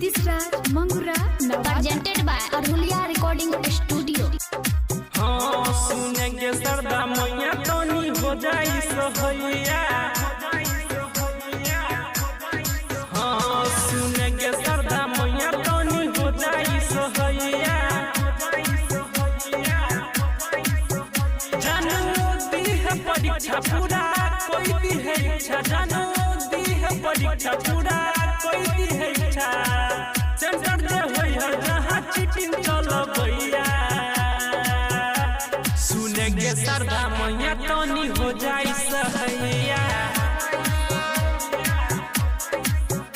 Nitish Raj Mangura presented by Arulia recording studio. हाँ सुनेंगे सरदा मैया तनी हो जाई सहैया। हाँ सुनेंगे सरदा मैया तनी हो जाई सहैया। जानू दी है परीक्षा पूरा कोई भी है इच्छा। जानू दी है परीक्षा पूरा कोई भी है इच्छा। सेंटर दे होई है जहाँ चीटिंग चलो भैया। सुनेंगे सरदा मैया तनी हो जाई सहैया।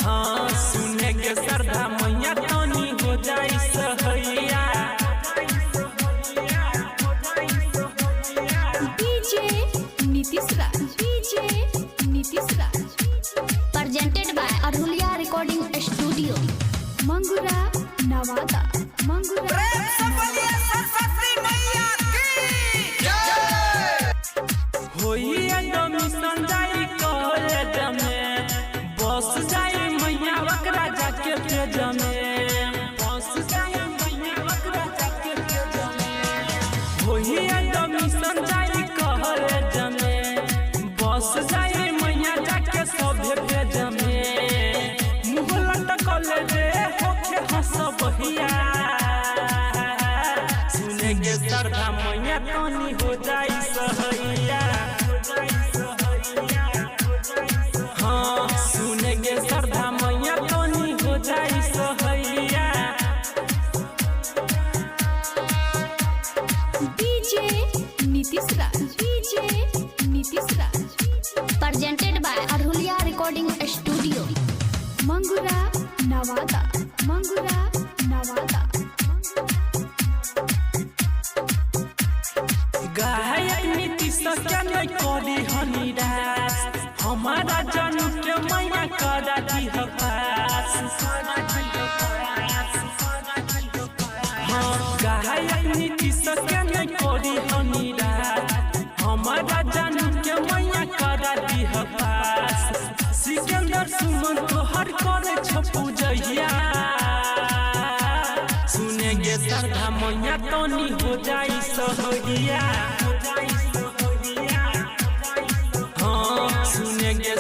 हाँ सुनेंगे सरदा मैया तनी हो जाई सहैया। DJ Nitish Raj presented by Arulia recording studio. Mangura Nawada Mangura होई एडमिशन जाई कॉलेज में। बस जाई मैया ओकरा जाके भेज में। बस जाई मैया ओकरा जाके भेज में। होई एडमिशन जाई कॉलेज में। बस जाई मैया जाके सभे भेज में। मुँह लटकल रे होके हंस बहिया। सुनेंगे सरदा मैया तनी हो जाई सहैया। हाँ सुनेंगे सरदा मैया तनी हो जाई सहैया। DJ Nitish Raj presented by Arulia recording studio. Mangura Nawada गायक नीतीश क्या नहीं करी हनीदास। हमारा जानू के मैया करा दी पास। हाँ गायक नीतीश क्या नहीं करी हनीदास। हमारा जानू के मैया करा दी पास। सिकंदर सुमन तो हर करे छपू जहिया। सुनेंगे सरदा मैया तनी हो जाई सहैया। हाँ सुनेंगे